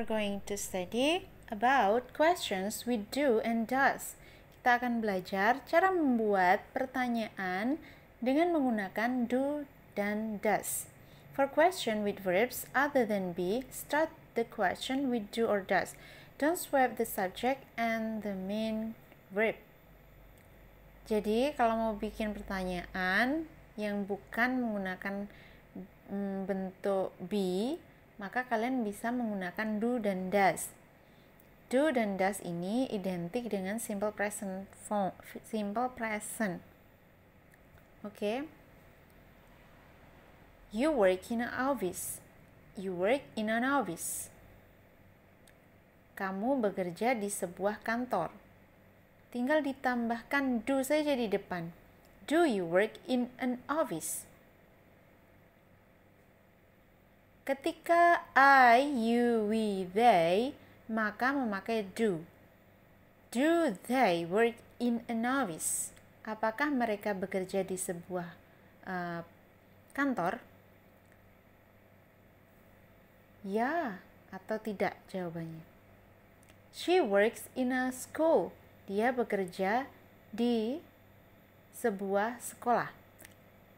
we're going to study about questions with do and does. Kita akan belajar cara membuat pertanyaan dengan menggunakan do dan does. For question with verbs other than be, start the question with do or does. Don't swap the subject and the main verb. Jadi kalau mau bikin pertanyaan yang bukan menggunakan bentuk be, maka kalian bisa menggunakan do dan does. Do dan does ini identik dengan simple present form, simple present. Oke. You work in an office. You work in an office. Kamu bekerja di sebuah kantor. Tinggal ditambahkan do saja di depan. Do you work in an office? Ketika I, you, we, they, maka memakai do. Do they work in an office? Apakah mereka bekerja di sebuah kantor? Ya atau tidak jawabannya. She works in a school. Dia bekerja di sebuah sekolah.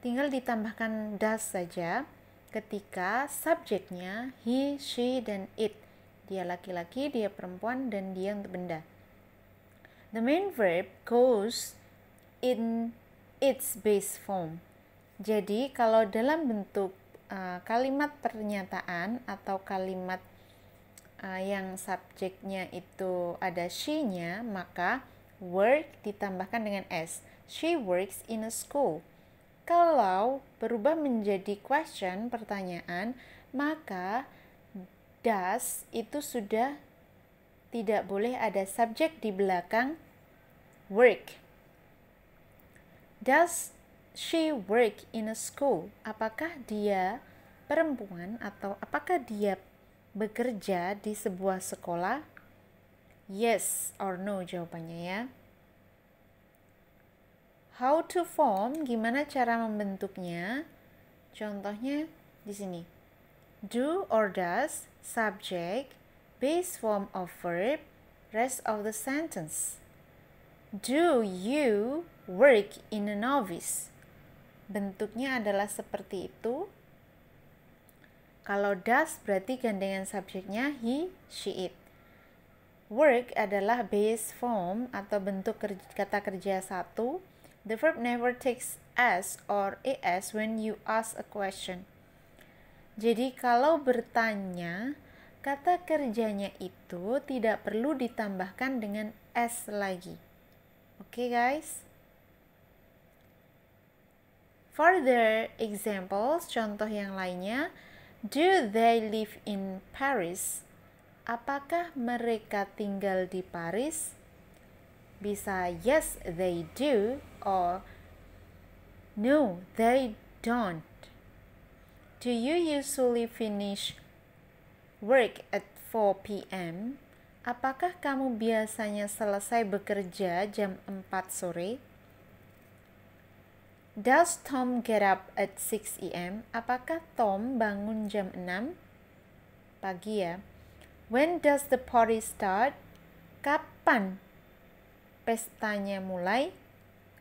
Tinggal ditambahkan does saja ketika subjeknya he, she, dan it. Dia laki-laki, dia perempuan, dan dia untuk benda. The main verb goes in its base form. Jadi kalau dalam bentuk kalimat pernyataan atau kalimat yang subjeknya itu ada she-nya, maka work ditambahkan dengan s. She works in a school. Kalau berubah menjadi question, pertanyaan, maka does itu sudah tidak boleh ada subjek di belakang work. Does she work in a school? Apakah dia perempuan atau apakah dia bekerja di sebuah sekolah? Yes or no jawabannya ya. How to form, gimana cara membentuknya? Contohnya di sini. Do or does, subject, base form of verb, rest of the sentence. Do you work in an office? Bentuknya adalah seperti itu. Kalau does berarti gandengan subjeknya he, she, it. Work adalah base form atau bentuk kata kerja satu. The verb never takes s or es when you ask a question. Jadi kalau bertanya, kata kerjanya itu tidak perlu ditambahkan dengan s lagi. Oke, guys? Further examples, contoh yang lainnya. Do they live in Paris? Apakah mereka tinggal di Paris? Bisa yes, they do, or no, they don't. Do you usually finish work at 4 p.m.? Apakah kamu biasanya selesai bekerja jam 4 sore? Does Tom get up at 6 a.m.? Apakah Tom bangun jam 6 pagi ya? When does the party start? Kapan pestanya mulai?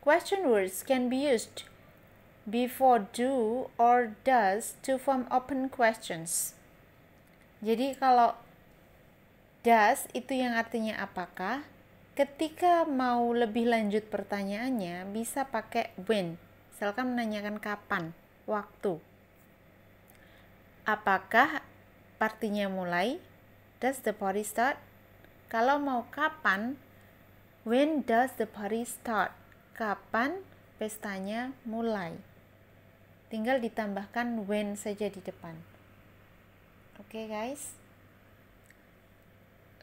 Question words can be used before do or does to form open questions. Jadi kalau does itu yang artinya apakah, ketika mau lebih lanjut pertanyaannya bisa pakai when. Misalkan menanyakan kapan, waktu. Apakah partinya mulai? Does the party start? Kalau mau kapan, when does the party start? Kapan pestanya mulai? Tinggal ditambahkan when saja di depan. Oke, guys.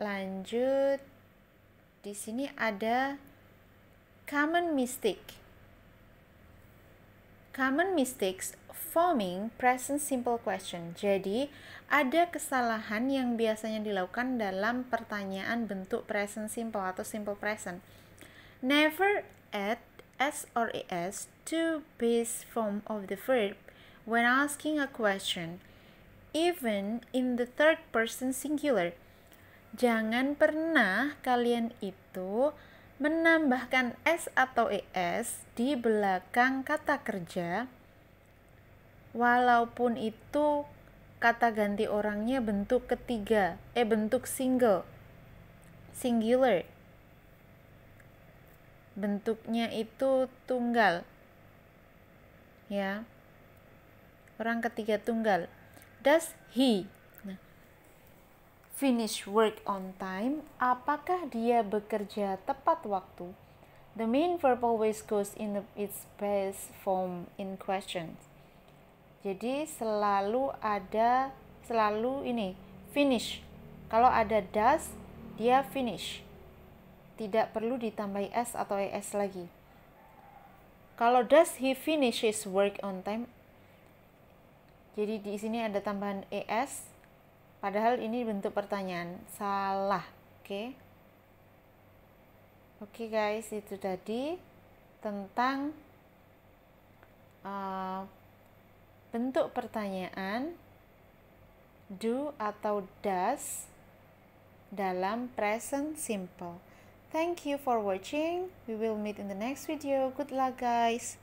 Lanjut. Di sini ada common mistake. Common mistakes forming present simple question. Jadi, ada kesalahan yang biasanya dilakukan dalam pertanyaan bentuk present simple atau simple present. Never add s or es to base form of the verb when asking a question, even in the third person singular. Jangan pernah kalian itu menambahkan s atau es di belakang kata kerja, walaupun itu kata ganti orangnya bentuk ketiga, bentuk singular. Bentuknya itu tunggal. Ya. Orang ketiga tunggal. Does he finish work on time? Apakah dia bekerja tepat waktu? The main verb always goes in its best form in questions. Jadi selalu ini finish. Kalau ada does, dia finish. Tidak perlu ditambahi s atau es lagi. Kalau does he finish his work on time? Jadi di sini ada tambahan es. Padahal ini bentuk pertanyaan. Salah. Oke guys, itu tadi tentang bentuk pertanyaan do atau does dalam present simple. Thank you for watching. We will meet in the next video. Good luck guys.